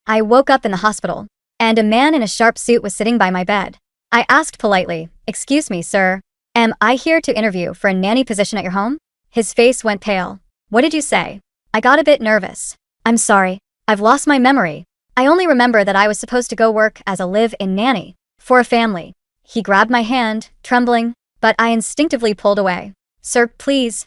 I woke up in the hospital, and a man in a sharp suit was sitting by my bed. I asked politely, "Excuse me, sir. Am I here to interview for a nanny position at your home?" His face went pale. "What did you say?" I got a bit nervous. "I'm sorry. I've lost my memory. I only remember that I was supposed to go work as a live-in nanny for a family." He grabbed my hand, trembling, but I instinctively pulled away. "Sir, please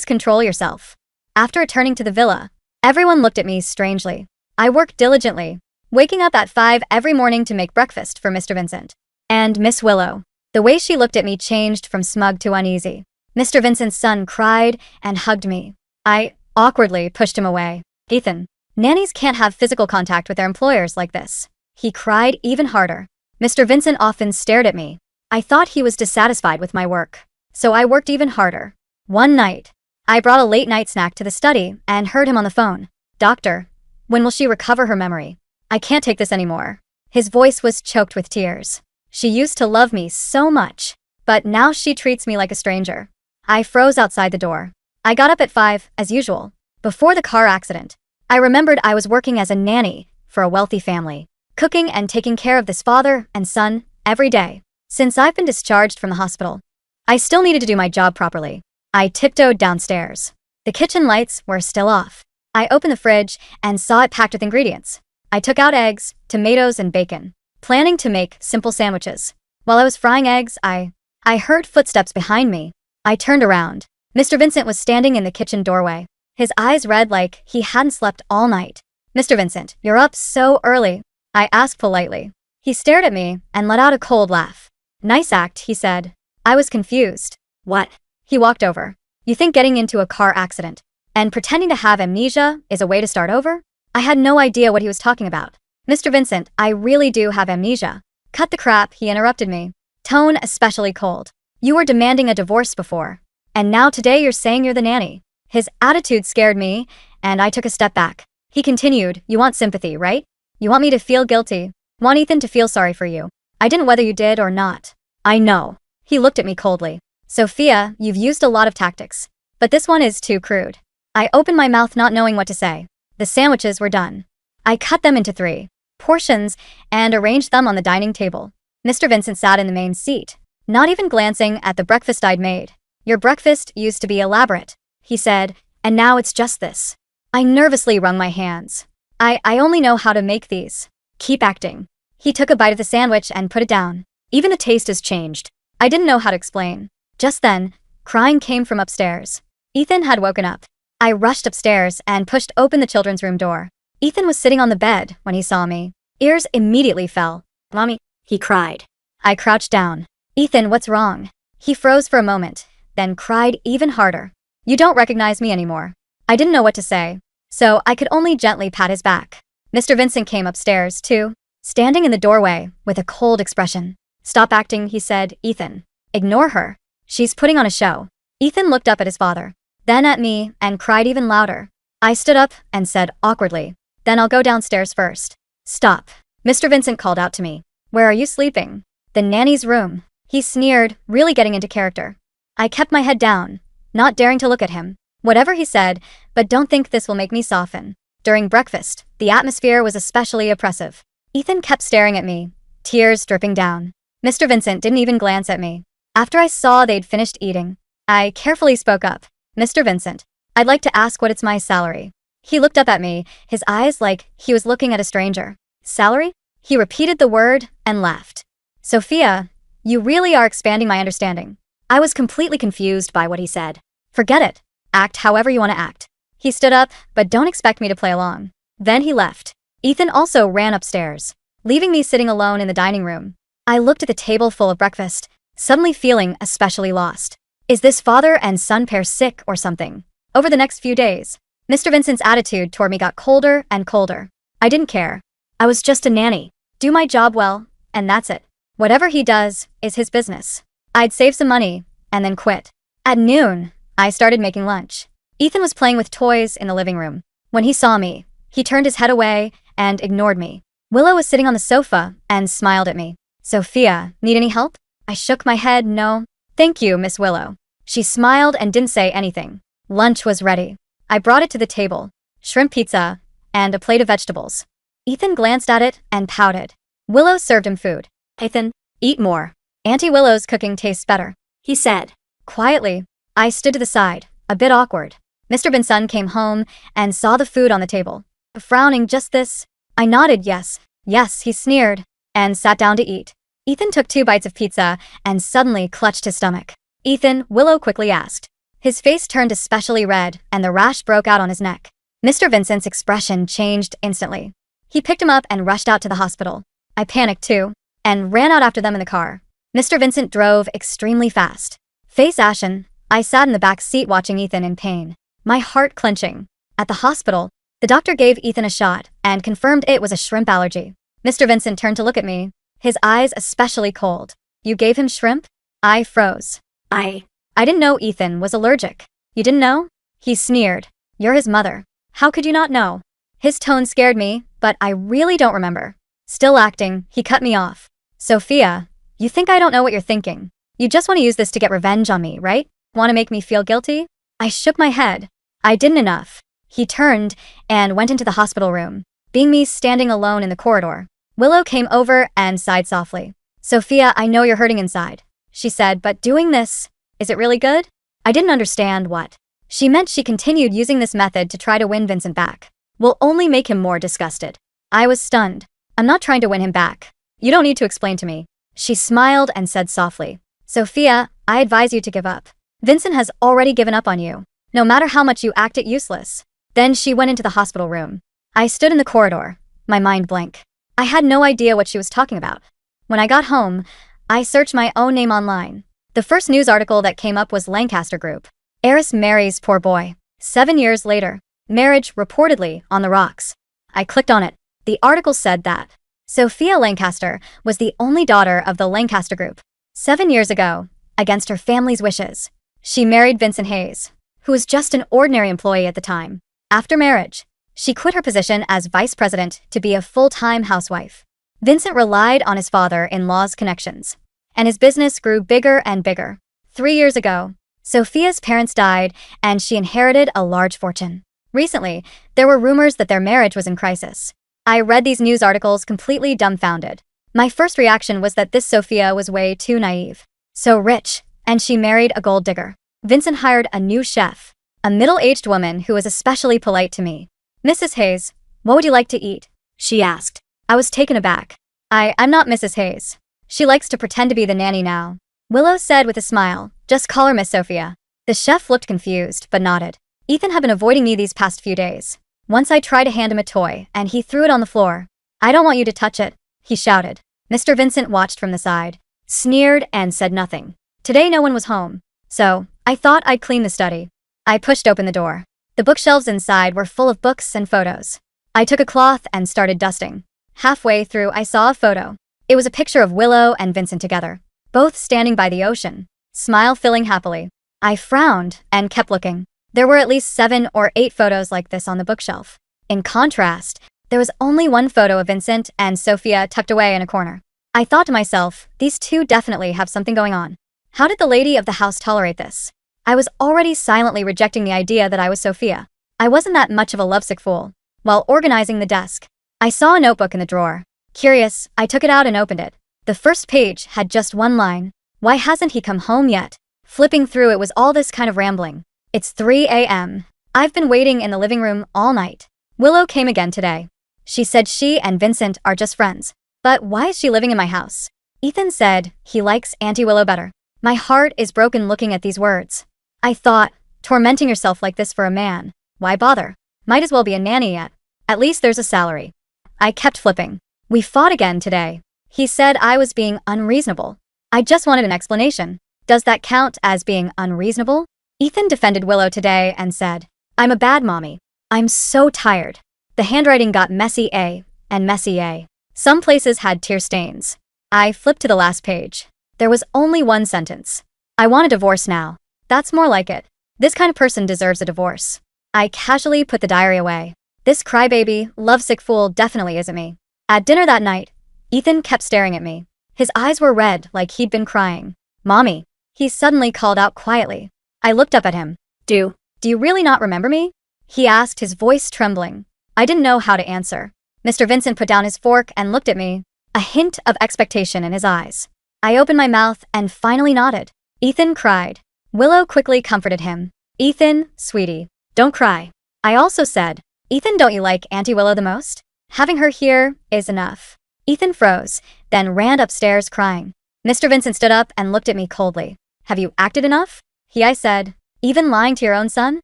control yourself." After returning to the villa, everyone looked at me strangely. I worked diligently, waking up at 5 every morning to make breakfast for Mr. Vincent. And Miss Willow. The way she looked at me changed from smug to uneasy. Mr. Vincent's son cried and hugged me. I awkwardly pushed him away. "Ethan, nannies can't have physical contact with their employers like this." He cried even harder. Mr. Vincent often stared at me. I thought he was dissatisfied with my work, so I worked even harder. One night, I brought a late-night snack to the study and heard him on the phone. "Doctor, when will she recover her memory? I can't take this anymore." His voice was choked with tears. "She used to love me so much, but now she treats me like a stranger." I froze outside the door. I got up at 5, as usual. Before the car accident, I remembered I was working as a nanny for a wealthy family, cooking and taking care of this father and son every day. Since I've been discharged from the hospital, I still needed to do my job properly. I tiptoed downstairs. The kitchen lights were still off. I opened the fridge and saw it packed with ingredients. I took out eggs, tomatoes, and bacon, planning to make simple sandwiches. While I was frying eggs, I heard footsteps behind me. I turned around. Mr. Vincent was standing in the kitchen doorway. His eyes read like he hadn't slept all night. "Mr. Vincent, you're up so early," I asked politely. He stared at me and let out a cold laugh. "Nice act," he said. I was confused. "What?" He walked over. "You think getting into a car accident and pretending to have amnesia is a way to start over?" I had no idea what he was talking about. "Mr. Vincent, I really do have amnesia." "Cut the crap," he interrupted me, tone especially cold. "You were demanding a divorce before, and now today you're saying you're the nanny." His attitude scared me, and I took a step back. He continued, "You want sympathy, right? You want me to feel guilty, want Ethan to feel sorry for you. I didn't whether you did or not." "I know." He looked at me coldly. "Sophia, you've used a lot of tactics, but this one is too crude." I opened my mouth not knowing what to say. The sandwiches were done. I cut them into 3 portions and arranged them on the dining table. Mr. Vincent sat in the main seat, not even glancing at the breakfast I'd made. "Your breakfast used to be elaborate," he said, "and now it's just this." I nervously wrung my hands. I only know how to make these." "Keep acting." He took a bite of the sandwich and put it down. "Even the taste has changed." I didn't know how to explain. Just then, crying came from upstairs. Ethan had woken up. I rushed upstairs and pushed open the children's room door. Ethan was sitting on the bed when he saw me. Ears immediately fell. "Mommy," he cried. I crouched down. "Ethan, what's wrong?" He froze for a moment, then cried even harder. "You don't recognize me anymore." I didn't know what to say, so I could only gently pat his back. Mr. Vincent came upstairs, too, standing in the doorway with a cold expression. "Stop acting," he said. "Ethan, ignore her. She's putting on a show." Ethan looked up at his father, then at me, and cried even louder. I stood up and said awkwardly, "Then I'll go downstairs first." "Stop." Mr. Vincent called out to me. "Where are you sleeping?" "The nanny's room." He sneered, really getting into character. I kept my head down, not daring to look at him. "Whatever," he said, "but don't think this will make me soften." During breakfast, the atmosphere was especially oppressive. Ethan kept staring at me, tears dripping down. Mr. Vincent didn't even glance at me. After I saw they'd finished eating, I carefully spoke up. "Mr. Vincent, I'd like to ask what it's my salary." He looked up at me, his eyes like he was looking at a stranger. "Salary?" He repeated the word and laughed. "Sophia, you really are expanding my understanding." I was completely confused by what he said. "Forget it. Act however you want to act." He stood up, but don't expect me to play along. Then he left. Ethan also ran upstairs, leaving me sitting alone in the dining room. I looked at the table full of breakfast, suddenly feeling especially lost. Is this father and son pair sick or something? Over the next few days, Mr. Vincent's attitude toward me got colder and colder. I didn't care. I was just a nanny. Do my job well, and that's it. Whatever he does is his business. I'd save some money and then quit. At noon, I started making lunch. Ethan was playing with toys in the living room. When he saw me, he turned his head away and ignored me. Willow was sitting on the sofa and smiled at me. "Sophia, need any help?" I shook my head. "No, thank you, Miss Willow." She smiled and didn't say anything. Lunch was ready. I brought it to the table. Shrimp pizza and a plate of vegetables. Ethan glanced at it and pouted. Willow served him food. Ethan, eat more. Auntie Willow's cooking tastes better, he said. Quietly, I stood to the side, a bit awkward. Mr. Vincent came home and saw the food on the table. Frowning just this, I nodded yes. Yes, he sneered, and sat down to eat. Ethan took 2 bites of pizza and suddenly clutched his stomach. Ethan, Willow quickly asked. His face turned especially red and the rash broke out on his neck. Mr. Vincent's expression changed instantly. He picked him up and rushed out to the hospital. I panicked too, and ran out after them in the car. Mr. Vincent drove extremely fast. Face ashen, I sat in the back seat watching Ethan in pain, my heart clenching. At the hospital, the doctor gave Ethan a shot and confirmed it was a shrimp allergy. Mr. Vincent turned to look at me, his eyes especially cold. You gave him shrimp? I froze. I didn't know Ethan was allergic. You didn't know? He sneered. You're his mother. How could you not know? His tone scared me, but I really don't remember. Still acting, he cut me off. Sophia, you think I don't know what you're thinking. You just want to use this to get revenge on me, right? Want to make me feel guilty? I shook my head. I didn't enough. He turned and went into the hospital room, being me standing alone in the corridor. Willow came over and sighed softly. Sophia, I know you're hurting inside, she said, but doing this, is it really good? I didn't understand what she meant. She continued using this method to try to win Vincent back. Will only make him more disgusted. I was stunned. I'm not trying to win him back. You don't need to explain to me. She smiled and said softly, Sophia, I advise you to give up. Vincent has already given up on you, no matter how much you act it useless. Then she went into the hospital room. I stood in the corridor, my mind blank. I had no idea what she was talking about. When I got home, I searched my own name online. The first news article that came up was Lancaster Group. Heiress marries poor boy. 7 years later. Marriage reportedly on the rocks. I clicked on it. The article said that Sophia Lancaster was the only daughter of the Lancaster Group. 7 years ago, against her family's wishes, she married Vincent Hayes, who was just an ordinary employee at the time. After marriage, she quit her position as vice president to be a full-time housewife. Vincent relied on his father-in-law's connections, and his business grew bigger and bigger. 3 years ago, Sophia's parents died and she inherited a large fortune. Recently, there were rumors that their marriage was in crisis. I read these news articles completely dumbfounded. My first reaction was that this Sophia was way too naive. So rich, and she married a gold digger. Vincent hired a new chef, a middle-aged woman who was especially polite to me. Mrs. Hayes, what would you like to eat? She asked. I was taken aback. I'm not Mrs. Hayes. She likes to pretend to be the nanny now. Willow said with a smile, just call her Miss Sophia. The chef looked confused, but nodded. Ethan had been avoiding me these past few days. Once I tried to hand him a toy, and he threw it on the floor. I don't want you to touch it, he shouted. Mr. Vincent watched from the side, sneered and said nothing. Today no one was home, so I thought I'd clean the study. I pushed open the door. The bookshelves inside were full of books and photos. I took a cloth and started dusting. Halfway through I saw a photo. It was a picture of Willow and Vincent together, both standing by the ocean, smile filling happily. I frowned and kept looking. There were at least 7 or 8 photos like this on the bookshelf. In contrast, there was only one photo of Vincent and Sophia tucked away in a corner. I thought to myself, these two definitely have something going on. How did the lady of the house tolerate this? I was already silently rejecting the idea that I was Sophia. I wasn't that much of a lovesick fool. While organizing the desk, I saw a notebook in the drawer. Curious, I took it out and opened it. The first page had just one line. Why hasn't he come home yet? Flipping through it was all this kind of rambling. It's 3 a.m. I've been waiting in the living room all night. Willow came again today. She said she and Vincent are just friends. But why is she living in my house? Ethan said he likes Auntie Willow better. My heart is broken looking at these words. I thought, tormenting yourself like this for a man. Why bother? Might as well be a nanny yet. At least there's a salary. I kept flipping. We fought again today. He said I was being unreasonable. I just wanted an explanation. Does that count as being unreasonable? Ethan defended Willow today and said, I'm a bad mommy. I'm so tired. The handwriting got messy A and messy A. Some places had tear stains. I flipped to the last page. There was only one sentence. I want a divorce now. That's more like it. This kind of person deserves a divorce. I casually put the diary away. This crybaby, lovesick fool definitely isn't me. At dinner that night, Ethan kept staring at me. His eyes were red like he'd been crying. Mommy, he suddenly called out quietly. I looked up at him. Do you really not remember me? He asked, his voice trembling. I didn't know how to answer. Mr. Vincent put down his fork and looked at me, a hint of expectation in his eyes. I opened my mouth and finally nodded. Ethan cried. Willow quickly comforted him. Ethan, sweetie, don't cry. I also said, Ethan, don't you like Auntie Willow the most? Having her here is enough. Ethan froze, then ran upstairs crying. Mr. Vincent stood up and looked at me coldly. Have you acted enough? I said, even lying to your own son?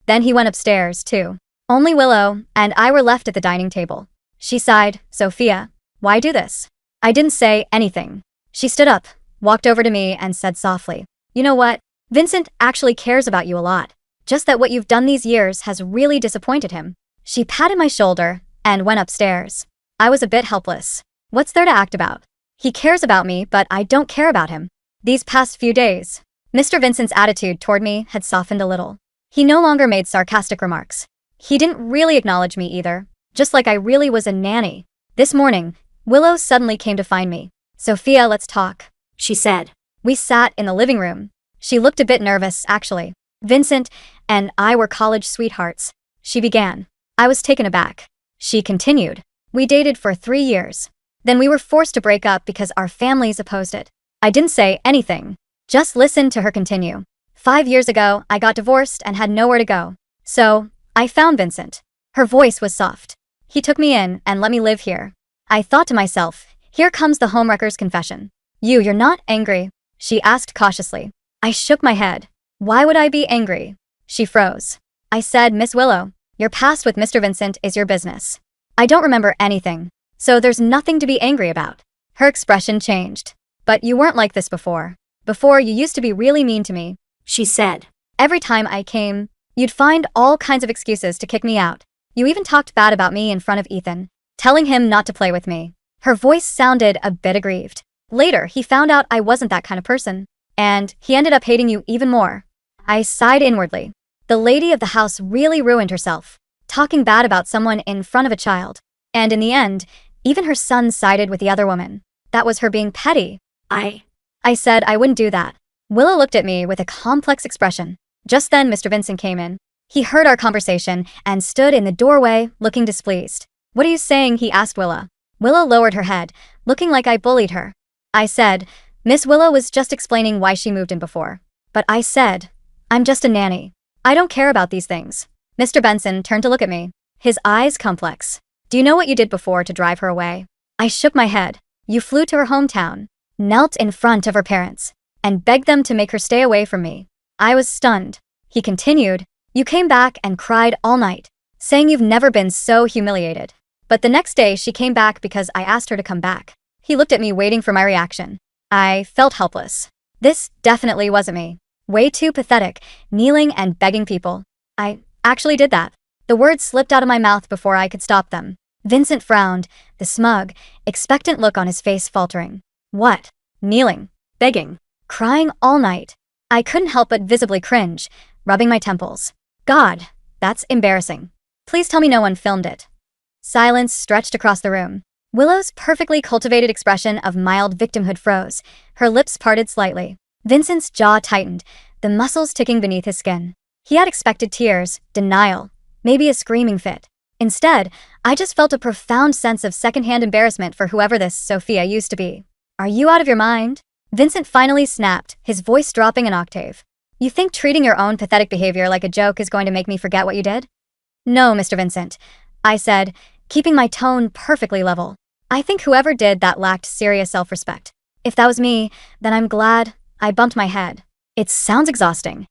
Then he went upstairs, too. Only Willow and I were left at the dining table. She sighed, Sophia, why do this? I didn't say anything. She stood up, walked over to me and said softly, you know what? Vincent actually cares about you a lot. Just that what you've done these years has really disappointed him. She patted my shoulder and went upstairs. I was a bit helpless. What's there to act about? He cares about me, but I don't care about him. These past few days, Mr. Vincent's attitude toward me had softened a little. He no longer made sarcastic remarks. He didn't really acknowledge me either, just like I really was a nanny. This morning, Willow suddenly came to find me. Sophia, let's talk, she said. We sat in the living room. She looked a bit nervous, actually. Vincent and I were college sweethearts, she began. I was taken aback. She continued. We dated for 3 years. Then we were forced to break up because our families opposed it. I didn't say anything, just listened to her continue. 5 years ago, I got divorced and had nowhere to go. So, I found Vincent. Her voice was soft. He took me in and let me live here. I thought to myself, here comes the homewrecker's confession. You're not angry? She asked cautiously. I shook my head. Why would I be angry? She froze. I said, Miss Willow, your past with Mr. Vincent is your business. I don't remember anything, so there's nothing to be angry about. Her expression changed. But you weren't like this before. Before, you used to be really mean to me, she said. Every time I came, you'd find all kinds of excuses to kick me out. You even talked bad about me in front of Ethan, telling him not to play with me. Her voice sounded a bit aggrieved. Later, he found out I wasn't that kind of person, and he ended up hating you even more. I sighed inwardly. The lady of the house really ruined herself, talking bad about someone in front of a child. And in the end, even her son sided with the other woman. That was her being petty. I said I wouldn't do that. Willow looked at me with a complex expression. Just then, Mr. Vincent came in. He heard our conversation and stood in the doorway, looking displeased. What are you saying? He asked Willow. Willow lowered her head, looking like I bullied her. I said, Miss Willow was just explaining why she moved in before. But I said, I'm just a nanny. I don't care about these things. Mr. Benson turned to look at me, his eyes complex. Do you know what you did before to drive her away? I shook my head. You flew to her hometown, knelt in front of her parents, and begged them to make her stay away from me. I was stunned. He continued, you came back and cried all night, saying you've never been so humiliated. But the next day she came back because I asked her to come back. He looked at me waiting for my reaction. I felt helpless. This definitely wasn't me. Way too pathetic, kneeling and begging people. I actually did that. The words slipped out of my mouth before I could stop them. Vincent frowned, the smug, expectant look on his face faltering. What? Kneeling, begging, crying all night. I couldn't help but visibly cringe, rubbing my temples. God, that's embarrassing. Please tell me no one filmed it. Silence stretched across the room. Willow's perfectly cultivated expression of mild victimhood froze. Her lips parted slightly. Vincent's jaw tightened, the muscles ticking beneath his skin. He had expected tears, denial, maybe a screaming fit. Instead, I just felt a profound sense of secondhand embarrassment for whoever this Sophia used to be. Are you out of your mind? Vincent finally snapped, his voice dropping an octave. You think treating your own pathetic behavior like a joke is going to make me forget what you did? No, Mr. Vincent, I said, keeping my tone perfectly level. I think whoever did that lacked serious self-respect. If that was me, then I'm glad. I bumped my head. It sounds exhausting.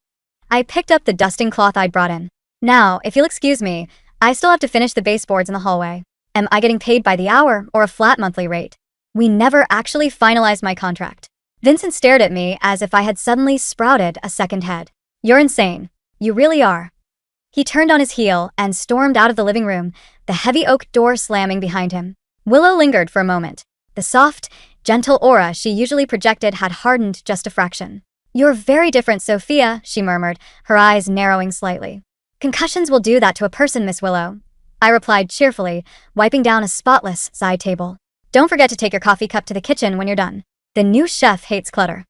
I picked up the dusting cloth I'd brought in. Now, if you'll excuse me, I still have to finish the baseboards in the hallway. Am I getting paid by the hour or a flat monthly rate? We never actually finalized my contract. Vincent stared at me as if I had suddenly sprouted a second head. You're insane. You really are. He turned on his heel and stormed out of the living room, the heavy oak door slamming behind him. Willow lingered for a moment. The soft, gentle aura she usually projected had hardened just a fraction. You're very different, Sophia, she murmured, her eyes narrowing slightly. Concussions will do that to a person, Miss Willow, I replied cheerfully, wiping down a spotless side table. Don't forget to take your coffee cup to the kitchen when you're done. The new chef hates clutter.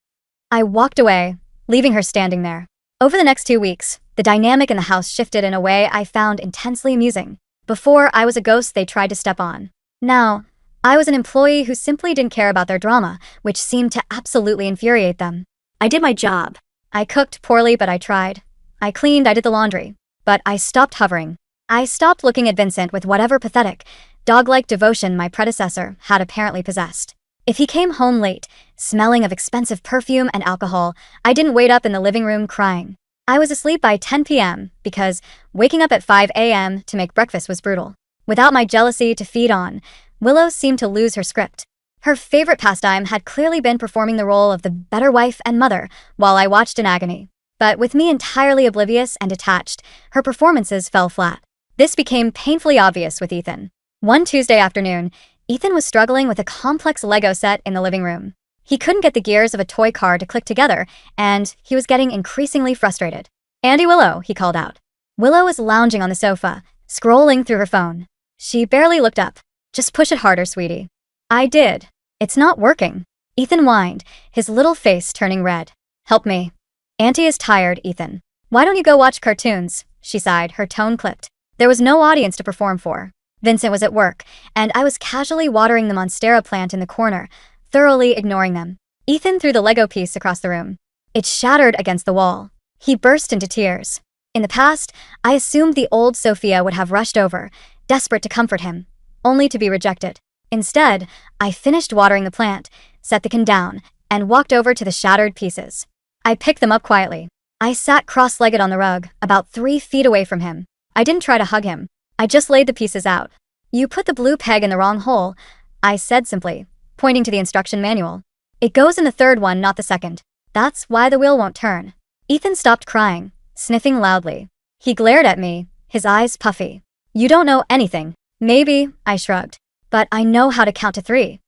I walked away, leaving her standing there. Over the next 2 weeks, the dynamic in the house shifted in a way I found intensely amusing. Before, I was a ghost they tried to step on. Now, I was an employee who simply didn't care about their drama, which seemed to absolutely infuriate them. I did my job. I cooked poorly, but I tried. I cleaned, I did the laundry. But I stopped hovering. I stopped looking at Vincent with whatever pathetic, dog-like devotion my predecessor had apparently possessed. If he came home late, smelling of expensive perfume and alcohol, I didn't wait up in the living room crying. I was asleep by 10 p.m. because waking up at 5 a.m. to make breakfast was brutal. Without my jealousy to feed on, Willow seemed to lose her script. Her favorite pastime had clearly been performing the role of the better wife and mother while I watched in agony. But with me entirely oblivious and detached, her performances fell flat. This became painfully obvious with Ethan. One Tuesday afternoon, Ethan was struggling with a complex Lego set in the living room. He couldn't get the gears of a toy car to click together, and he was getting increasingly frustrated. "Andy Willow," he called out. Willow was lounging on the sofa, scrolling through her phone. She barely looked up. "Just push it harder, sweetie." I did. "It's not working." Ethan whined, his little face turning red. "Help me." "Auntie is tired, Ethan. Why don't you go watch cartoons?" She sighed, her tone clipped. There was no audience to perform for. Vincent was at work, and I was casually watering the monstera plant in the corner, thoroughly ignoring them. Ethan threw the Lego piece across the room. It shattered against the wall. He burst into tears. In the past, I assumed the old Sophia would have rushed over, desperate to comfort him, only to be rejected. Instead, I finished watering the plant, set the can down, and walked over to the shattered pieces. I picked them up quietly. I sat cross-legged on the rug, about 3 feet away from him. I didn't try to hug him. I just laid the pieces out. "You put the blue peg in the wrong hole," I said simply, pointing to the instruction manual. "It goes in the third one, not the second. That's why the wheel won't turn." Ethan stopped crying, sniffing loudly. He glared at me, his eyes puffy. "You don't know anything." "Maybe," I shrugged, "but I know how to count to 3.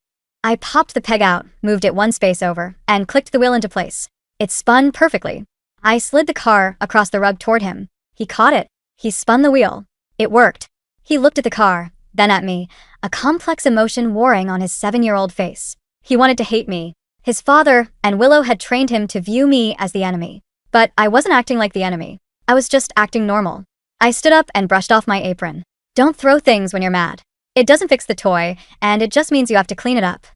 I popped the peg out, moved it 1 space over, and clicked the wheel into place. It spun perfectly. I slid the car across the rug toward him. He caught it. He spun the wheel. It worked. He looked at the car, then at me, a complex emotion warring on his 7-year-old face. He wanted to hate me. His father and Willow had trained him to view me as the enemy. But I wasn't acting like the enemy. I was just acting normal. I stood up and brushed off my apron. "Don't throw things when you're mad. It doesn't fix the toy, and it just means you have to clean it up."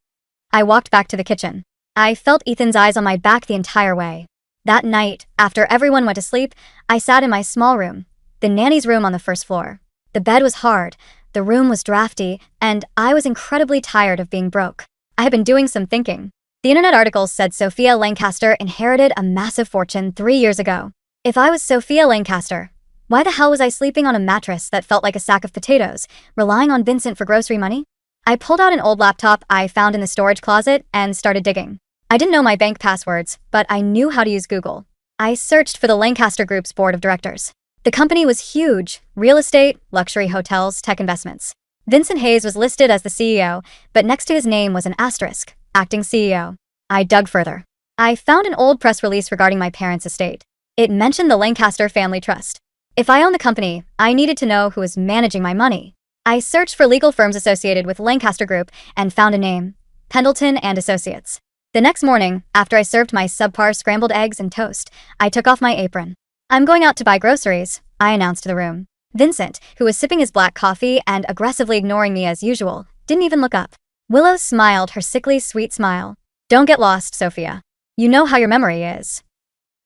I walked back to the kitchen. I felt Ethan's eyes on my back the entire way. That night, after everyone went to sleep, I sat in my small room, the nanny's room on the first floor. The bed was hard, the room was drafty, and I was incredibly tired of being broke. I had been doing some thinking. The internet articles said Sophia Lancaster inherited a massive fortune 3 years ago. If I was Sophia Lancaster, why the hell was I sleeping on a mattress that felt like a sack of potatoes, relying on Vincent for grocery money? I pulled out an old laptop I found in the storage closet and started digging. I didn't know my bank passwords, but I knew how to use Google. I searched for the Lancaster Group's board of directors. The company was huge: real estate, luxury hotels, tech investments. Vincent Hayes was listed as the CEO, but next to his name was an asterisk, acting CEO. I dug further. I found an old press release regarding my parents' estate. It mentioned the Lancaster Family Trust. If I owned the company, I needed to know who was managing my money. I searched for legal firms associated with Lancaster Group and found a name: Pendleton and Associates. The next morning, after I served my subpar scrambled eggs and toast, I took off my apron. "I'm going out to buy groceries," I announced to the room. Vincent, who was sipping his black coffee and aggressively ignoring me as usual, didn't even look up. Willow smiled her sickly sweet smile. "Don't get lost, Sophia. You know how your memory is."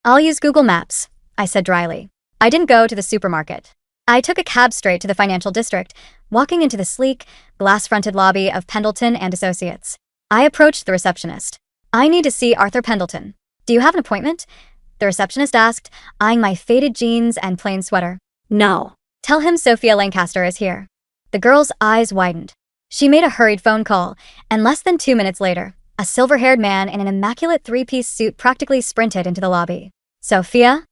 "I'll use Google Maps," I said dryly. I didn't go to the supermarket. I took a cab straight to the financial district, walking into the sleek, glass-fronted lobby of Pendleton and Associates. I approached the receptionist. "I need to see Arthur Pendleton. Do you have an appointment?" The receptionist asked, eyeing my faded jeans and plain sweater. "No." "Tell him Sophia Lancaster is here." The girl's eyes widened. She made a hurried phone call, and less than 2 minutes later, a silver-haired man in an immaculate 3-piece suit practically sprinted into the lobby. "Sophia?"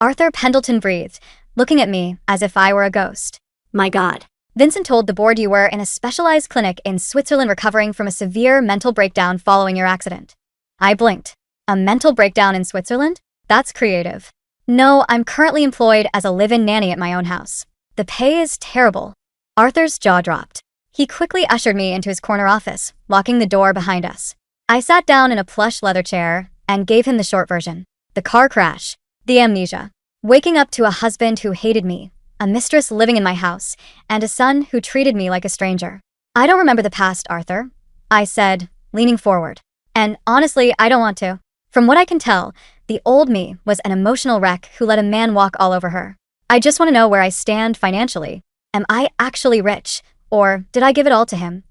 Arthur Pendleton breathed, looking at me as if I were a ghost. "My God." "Vincent told the board you were in a specialized clinic in Switzerland recovering from a severe mental breakdown following your accident." I blinked. A mental breakdown in Switzerland? That's creative. "No, I'm currently employed as a live-in nanny at my own house. The pay is terrible." Arthur's jaw dropped. He quickly ushered me into his corner office, locking the door behind us. I sat down in a plush leather chair and gave him the short version. The car crash, the amnesia, waking up to a husband who hated me, a mistress living in my house, and a son who treated me like a stranger. I don't remember the past, Arthur, I said, leaning forward. And honestly, I don't want to. From what I can tell, the old me was an emotional wreck who let a man walk all over her. I just want to know where I stand financially. Am I actually rich, or did I give it all to him?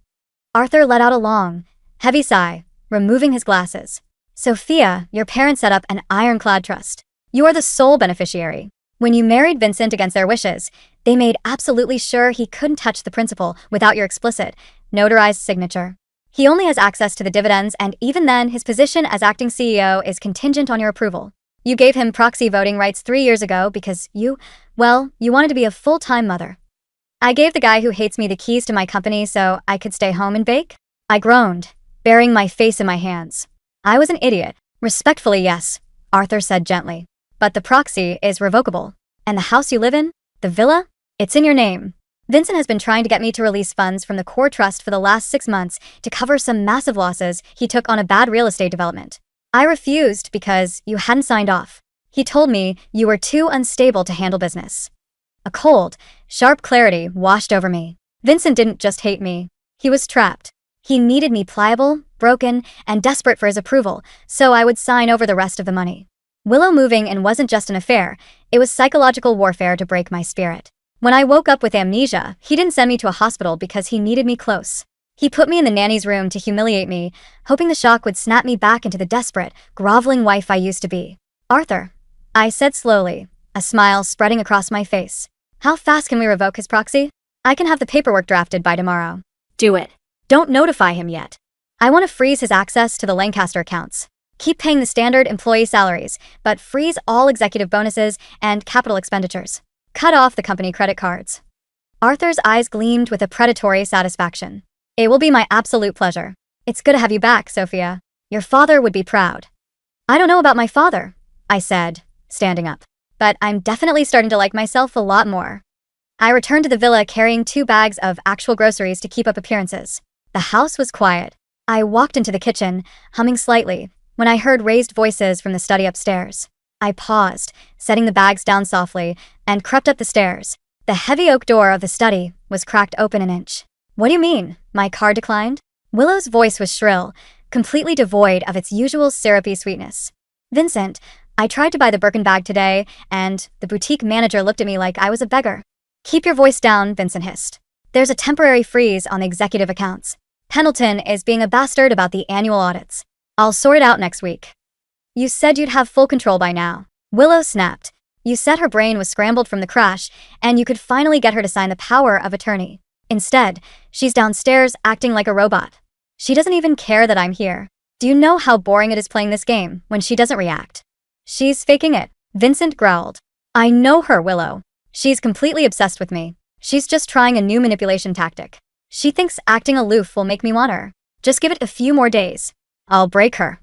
Arthur let out a long, heavy sigh, removing his glasses. Sophia, your parents set up an ironclad trust. You are the sole beneficiary. When you married Vincent against their wishes, they made absolutely sure he couldn't touch the principal without your explicit, notarized signature. He only has access to the dividends, and even then, his position as acting CEO is contingent on your approval. You gave him proxy voting rights 3 years ago because you wanted to be a full-time mother. I gave the guy who hates me the keys to my company so I could stay home and bake? I groaned, burying my face in my hands. I was an idiot. Respectfully, yes, Arthur said gently. But the proxy is revocable. And the house you live in? The villa? It's in your name. Vincent has been trying to get me to release funds from the core trust for the last 6 months to cover some massive losses he took on a bad real estate development. I refused because you hadn't signed off. He told me you were too unstable to handle business. A cold, sharp clarity washed over me. Vincent didn't just hate me. He was trapped. He needed me pliable, broken, and desperate for his approval, so I would sign over the rest of the money. Willow moving in wasn't just an affair, it was psychological warfare to break my spirit. When I woke up with amnesia, he didn't send me to a hospital because he needed me close. He put me in the nanny's room to humiliate me, hoping the shock would snap me back into the desperate, groveling wife I used to be. Arthur, I said slowly, a smile spreading across my face. How fast can we revoke his proxy? I can have the paperwork drafted by tomorrow. Do it. Don't notify him yet. I want to freeze his access to the Lancaster accounts. Keep paying the standard employee salaries, but freeze all executive bonuses and capital expenditures. Cut off the company credit cards. Arthur's eyes gleamed with a predatory satisfaction. It will be my absolute pleasure. It's good to have you back, Sophia. Your father would be proud. I don't know about my father, I said, standing up. But I'm definitely starting to like myself a lot more. I returned to the villa carrying 2 bags of actual groceries to keep up appearances. The house was quiet. I walked into the kitchen, humming slightly, when I heard raised voices from the study upstairs. I paused, setting the bags down softly, and crept up the stairs. The heavy oak door of the study was cracked open an inch. What do you mean? My card declined? Willow's voice was shrill, completely devoid of its usual syrupy sweetness. Vincent, I tried to buy the Birkin bag today, and the boutique manager looked at me like I was a beggar. Keep your voice down, Vincent hissed. There's a temporary freeze on the executive accounts. Pendleton is being a bastard about the annual audits. I'll sort it out next week. You said you'd have full control by now. Willow snapped. You said her brain was scrambled from the crash, and you could finally get her to sign the power of attorney. Instead, she's downstairs acting like a robot. She doesn't even care that I'm here. Do you know how boring it is playing this game when she doesn't react? She's faking it, Vincent growled. I know her, Willow. She's completely obsessed with me. She's just trying a new manipulation tactic. She thinks acting aloof will make me want her. Just give it a few more days. I'll break her.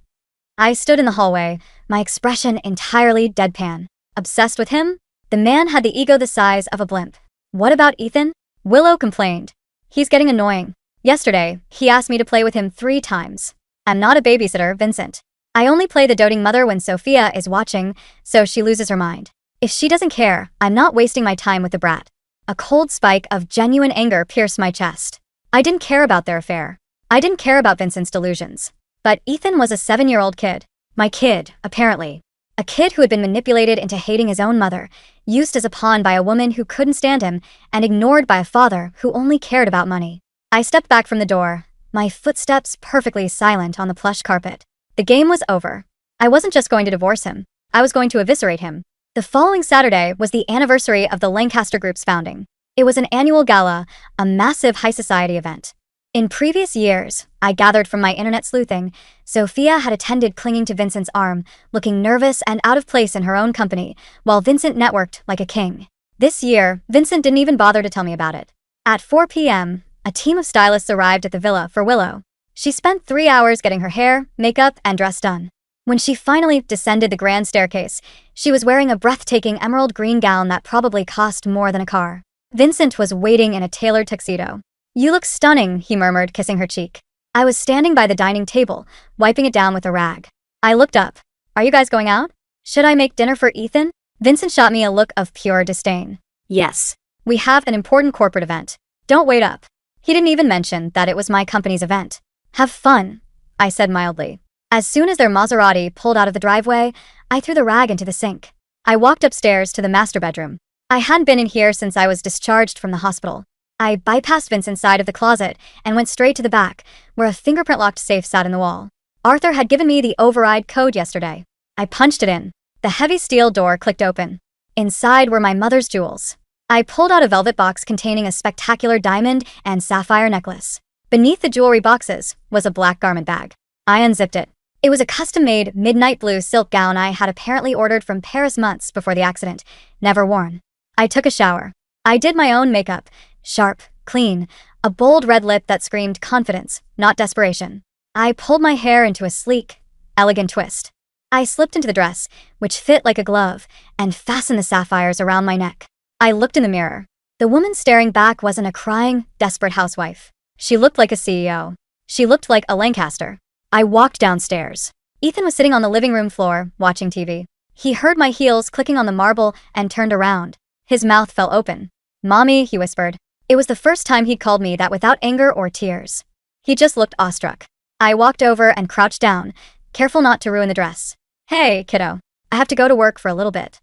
I stood in the hallway, my expression entirely deadpan. Obsessed with him? The man had the ego the size of a blimp. What about Ethan? Willow complained. He's getting annoying. Yesterday, he asked me to play with him 3 times. I'm not a babysitter, Vincent. I only play the doting mother when Sophia is watching, so she loses her mind. If she doesn't care, I'm not wasting my time with the brat. A cold spike of genuine anger pierced my chest. I didn't care about their affair. I didn't care about Vincent's delusions. But Ethan was a 7-year-old kid. My kid, apparently. A kid who had been manipulated into hating his own mother, used as a pawn by a woman who couldn't stand him, and ignored by a father who only cared about money. I stepped back from the door, my footsteps perfectly silent on the plush carpet. The game was over. I wasn't just going to divorce him. I was going to eviscerate him. The following Saturday was the anniversary of the Lancaster Group's founding. It was an annual gala, a massive high society event. In previous years, I gathered from my internet sleuthing, Sophia had attended clinging to Vincent's arm, looking nervous and out of place in her own company, while Vincent networked like a king. This year, Vincent didn't even bother to tell me about it. At 4 p.m., a team of stylists arrived at the villa for Willow. She spent 3 hours getting her hair, makeup, and dress done. When she finally descended the grand staircase, she was wearing a breathtaking emerald green gown that probably cost more than a car. Vincent was waiting in a tailored tuxedo. You look stunning, he murmured, kissing her cheek. I was standing by the dining table, wiping it down with a rag. I looked up. Are you guys going out? Should I make dinner for Ethan? Vincent shot me a look of pure disdain. Yes. We have an important corporate event. Don't wait up. He didn't even mention that it was my company's event. Have fun, I said mildly. As soon as their Maserati pulled out of the driveway, I threw the rag into the sink. I walked upstairs to the master bedroom. I hadn't been in here since I was discharged from the hospital. I bypassed Vincent's side of the closet and went straight to the back, where a fingerprint-locked safe sat in the wall. Arthur had given me the override code yesterday. I punched it in. The heavy steel door clicked open. Inside were my mother's jewels. I pulled out a velvet box containing a spectacular diamond and sapphire necklace. Beneath the jewelry boxes was a black garment bag. I unzipped it. It was a custom-made midnight blue silk gown I had apparently ordered from Paris months before the accident, never worn. I took a shower. I did my own makeup, sharp, clean, a bold red lip that screamed confidence, not desperation. I pulled my hair into a sleek, elegant twist. I slipped into the dress, which fit like a glove, and fastened the sapphires around my neck. I looked in the mirror. The woman staring back wasn't a crying, desperate housewife. She looked like a CEO. She looked like a Lancaster. I walked downstairs. Ethan was sitting on the living room floor, watching TV. He heard my heels clicking on the marble and turned around. His mouth fell open. "Mommy," he whispered. It was the first time he'd called me that without anger or tears. He just looked awestruck. I walked over and crouched down, careful not to ruin the dress. "Hey, kiddo. I have to go to work for a little bit."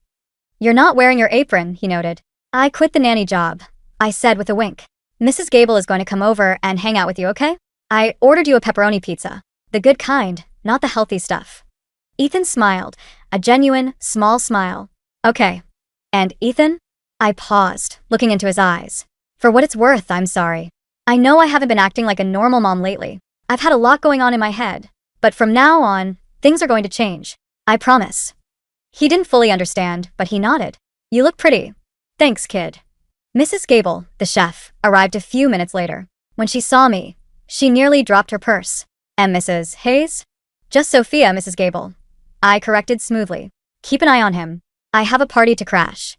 "You're not wearing your apron," he noted. "I quit the nanny job," I said with a wink. "Mrs. Gable is going to come over and hang out with you, okay? I ordered you a pepperoni pizza. The good kind, not the healthy stuff." Ethan smiled, a genuine, small smile. "Okay. And Ethan?" I paused, looking into his eyes. "For what it's worth, I'm sorry. I know I haven't been acting like a normal mom lately. I've had a lot going on in my head. But from now on, things are going to change. I promise." He didn't fully understand, but he nodded. "You look pretty." "Thanks, kid." Mrs. Gable, the chef, arrived a few minutes later. When she saw me, she nearly dropped her purse. "And Mrs. Hayes?" "Just Sophia, Mrs. Gable," I corrected smoothly. "Keep an eye on him. I have a party to crash."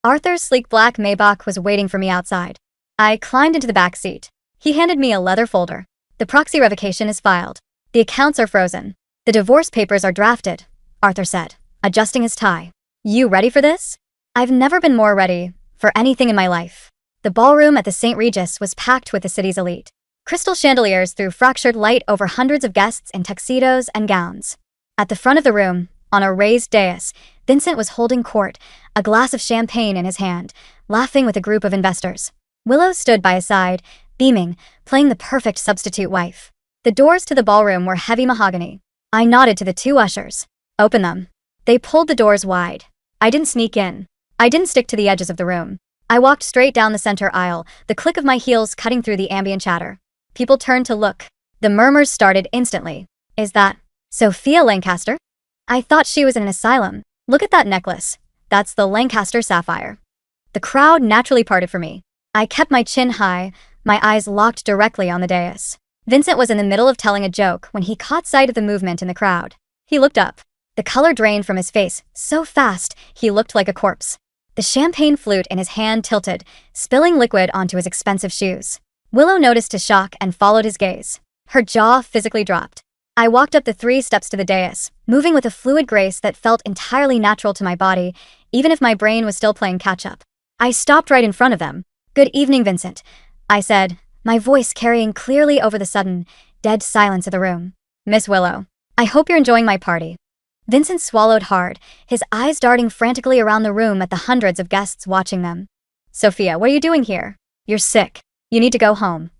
Arthur's sleek black Maybach was waiting for me outside. I climbed into the back seat. He handed me a leather folder. "The proxy revocation is filed. The accounts are frozen. The divorce papers are drafted," Arthur said, adjusting his tie. "You ready for this?" I've never been more ready for anything in my life. The ballroom at the St. Regis was packed with the city's elite. Crystal chandeliers threw fractured light over hundreds of guests in tuxedos and gowns. At the front of the room, on a raised dais, Vincent was holding court, a glass of champagne in his hand, laughing with a group of investors. Willow stood by his side, beaming, playing the perfect substitute wife. The doors to the ballroom were heavy mahogany. I nodded to the two ushers. "Open them." They pulled the doors wide. I didn't sneak in. I didn't stick to the edges of the room. I walked straight down the center aisle, the click of my heels cutting through the ambient chatter. People turned to look. The murmurs started instantly. "Is that Sophia Lancaster? I thought she was in an asylum. Look at that necklace. That's the Lancaster sapphire." The crowd naturally parted for me. I kept my chin high, my eyes locked directly on the dais. Vincent was in the middle of telling a joke when he caught sight of the movement in the crowd. He looked up. The color drained from his face so fast he looked like a corpse. The champagne flute in his hand tilted, spilling liquid onto his expensive shoes. Willow noticed his shock and followed his gaze. Her jaw physically dropped. I walked up the 3 steps to the dais, moving with a fluid grace that felt entirely natural to my body, even if my brain was still playing catch-up. I stopped right in front of them. "Good evening, Vincent," I said, my voice carrying clearly over the sudden, dead silence of the room. "Miss Willow, I hope you're enjoying my party." Vincent swallowed hard, his eyes darting frantically around the room at the hundreds of guests watching them. "Sophia, what are you doing here? You're sick. You need to go home."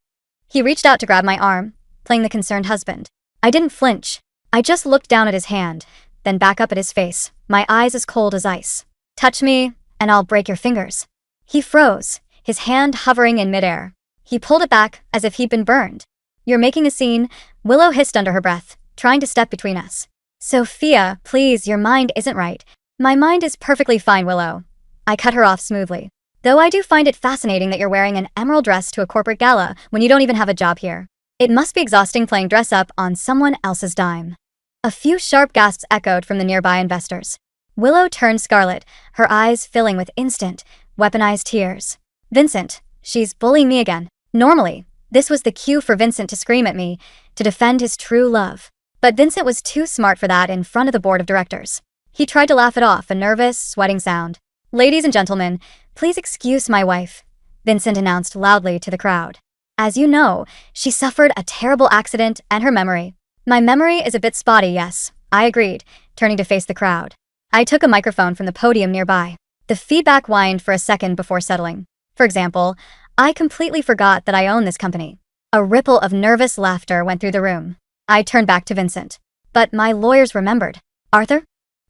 He reached out to grab my arm, playing the concerned husband. I didn't flinch. I just looked down at his hand, then back up at his face, my eyes as cold as ice. "Touch me, and I'll break your fingers." He froze, his hand hovering in midair. He pulled it back as if he'd been burned. "You're making a scene," Willow hissed under her breath, trying to step between us. "Sophia, please, your mind isn't right." "My mind is perfectly fine, Willow." I cut her off smoothly. "Though I do find it fascinating that you're wearing an emerald dress to a corporate gala when you don't even have a job here. It must be exhausting playing dress up on someone else's dime." A few sharp gasps echoed from the nearby investors. Willow turned scarlet, her eyes filling with instant, weaponized tears. "Vincent, she's bullying me again." Normally, this was the cue for Vincent to scream at me, to defend his true love. But Vincent was too smart for that in front of the board of directors. He tried to laugh it off, a nervous, sweating sound. "Ladies and gentlemen, please excuse my wife," Vincent announced loudly to the crowd. As you know, she suffered a terrible accident and her memory. My memory is a bit spotty, yes, I agreed, turning to face the crowd. I took a microphone from the podium nearby. The feedback whined for a second before settling. For example, I completely forgot that I own this company. A ripple of nervous laughter went through the room. I turned back to Vincent. But my lawyers remembered. Arthur?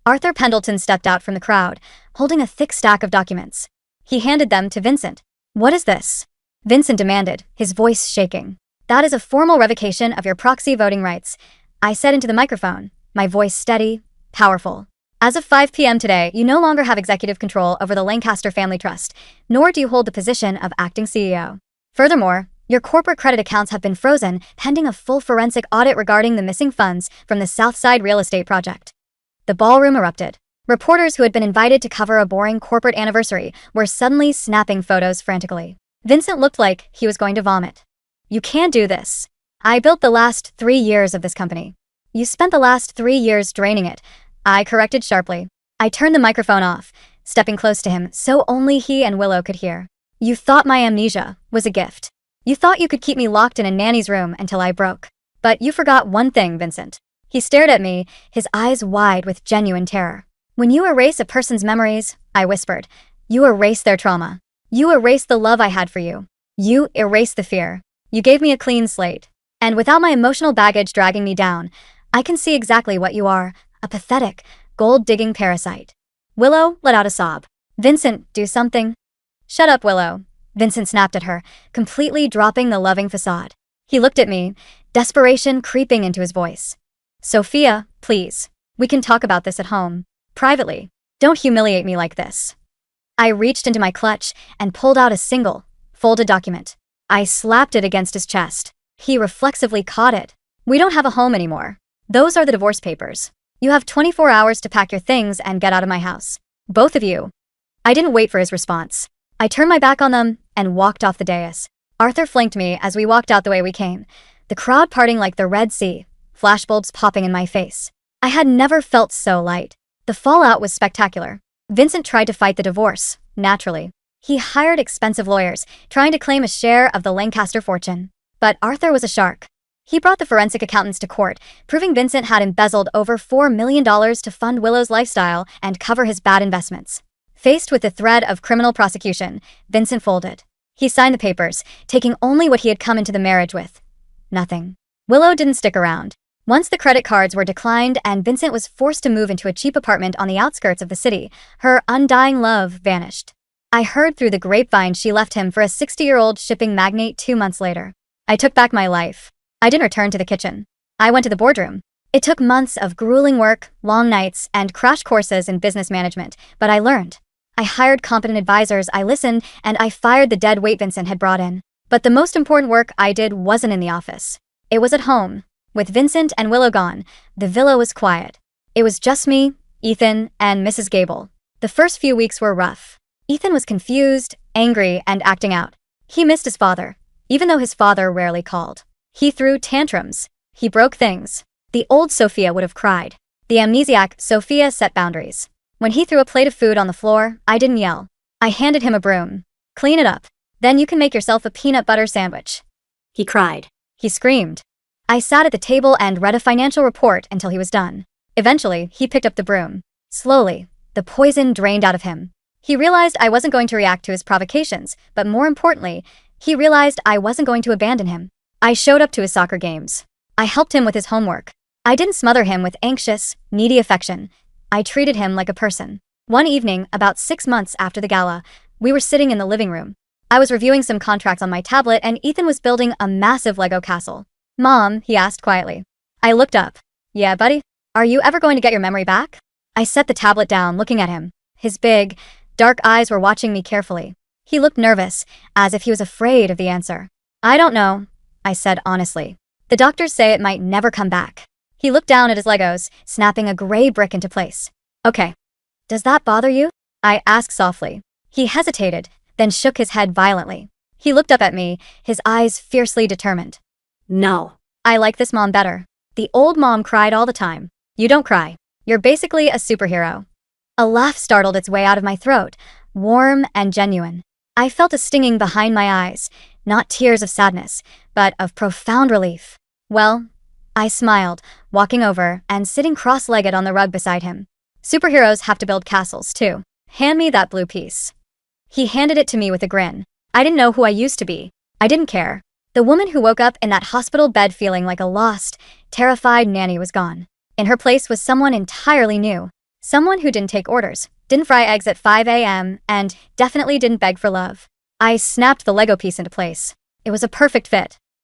Arthur Pendleton stepped out from the crowd, holding a thick stack of documents. He handed them to Vincent. What is this? Vincent demanded, his voice shaking. That is a formal revocation of your proxy voting rights, I said into the microphone, my voice steady, powerful. As of 5 p.m. today, you no longer have executive control over the Lancaster Family Trust, nor do you hold the position of acting CEO. Furthermore, your corporate credit accounts have been frozen pending a full forensic audit regarding the missing funds from the Southside real estate project. The ballroom erupted. Reporters who had been invited to cover a boring corporate anniversary were suddenly snapping photos frantically. Vincent looked like he was going to vomit. You can't do this. I built the last 3 years of this company. You spent the last 3 years draining it, I corrected sharply. I turned the microphone off, stepping close to him so only he and Willow could hear. You thought my amnesia was a gift. You thought you could keep me locked in a nanny's room until I broke. But you forgot one thing, Vincent. He stared at me, his eyes wide with genuine terror. When you erase a person's memories, I whispered, you erase their trauma. You erase the love I had for you. You erase the fear. You gave me a clean slate. And without my emotional baggage dragging me down, I can see exactly what you are, a pathetic, gold-digging parasite. Willow let out a sob. Vincent, do something. Shut up, Willow. Vincent snapped at her, completely dropping the loving facade. He looked at me, desperation creeping into his voice. Sophia, please. We can talk about this at home. Privately. Don't humiliate me like this. I reached into my clutch and pulled out a single, folded document. I slapped it against his chest. He reflexively caught it. We don't have a home anymore. Those are the divorce papers. You have 24 hours to pack your things and get out of my house. Both of you. I didn't wait for his response. I turned my back on them and walked off the dais. Arthur flanked me as we walked out the way we came, the crowd parting like the Red Sea, flashbulbs popping in my face. I had never felt so light. The fallout was spectacular. Vincent tried to fight the divorce, naturally. He hired expensive lawyers, trying to claim a share of the Lancaster fortune. But Arthur was a shark. He brought the forensic accountants to court, proving Vincent had embezzled over $4 million to fund Willow's lifestyle and cover his bad investments. Faced with the threat of criminal prosecution, Vincent folded. He signed the papers, taking only what he had come into the marriage with. Nothing. Willow didn't stick around. Once the credit cards were declined and Vincent was forced to move into a cheap apartment on the outskirts of the city, her undying love vanished. I heard through the grapevine she left him for a 60-year-old shipping magnate 2 months later. I took back my life. I didn't return to the kitchen. I went to the boardroom. It took months of grueling work, long nights, and crash courses in business management, but I learned. I hired competent advisors, I listened, and I fired the dead weight Vincent had brought in. But the most important work I did wasn't in the office. It was at home. With Vincent and Willow gone, the villa was quiet. It was just me, Ethan, and Mrs. Gable. The first few weeks were rough. Ethan was confused, angry, and acting out. He missed his father, even though his father rarely called. He threw tantrums. He broke things. The old Sophia would have cried. The amnesiac Sophia set boundaries. When he threw a plate of food on the floor, I didn't yell. I handed him a broom. Clean it up. Then you can make yourself a peanut butter sandwich. He cried. He screamed. I sat at the table and read a financial report until he was done. Eventually, he picked up the broom. Slowly, the poison drained out of him. He realized I wasn't going to react to his provocations, but more importantly, he realized I wasn't going to abandon him. I showed up to his soccer games. I helped him with his homework. I didn't smother him with anxious, needy affection. I treated him like a person. One evening, about 6 months after the gala, we were sitting in the living room. I was reviewing some contracts on my tablet and Ethan was building a massive Lego castle. Mom, he asked quietly. I looked up. Yeah, buddy? Are you ever going to get your memory back? I set the tablet down, looking at him. His big, dark eyes were watching me carefully. He looked nervous, as if he was afraid of the answer. I don't know, I said honestly. The doctors say it might never come back. He looked down at his Legos, snapping a gray brick into place. Okay. Does that bother you? I asked softly. He hesitated, then shook his head violently. He looked up at me, his eyes fiercely determined. No. I like this mom better. The old mom cried all the time. You don't cry. You're basically a superhero. A laugh startled its way out of my throat, warm and genuine. I felt a stinging behind my eyes. Not tears of sadness, but of profound relief. Well, I smiled, walking over and sitting cross-legged on the rug beside him. Superheroes have to build castles, too. Hand me that blue piece. He handed it to me with a grin. I didn't know who I used to be. I didn't care. The woman who woke up in that hospital bed feeling like a lost, terrified nanny was gone. In her place was someone entirely new. Someone who didn't take orders, didn't fry eggs at 5 a.m., and definitely didn't beg for love. I snapped the Lego piece into place. It was a perfect fit.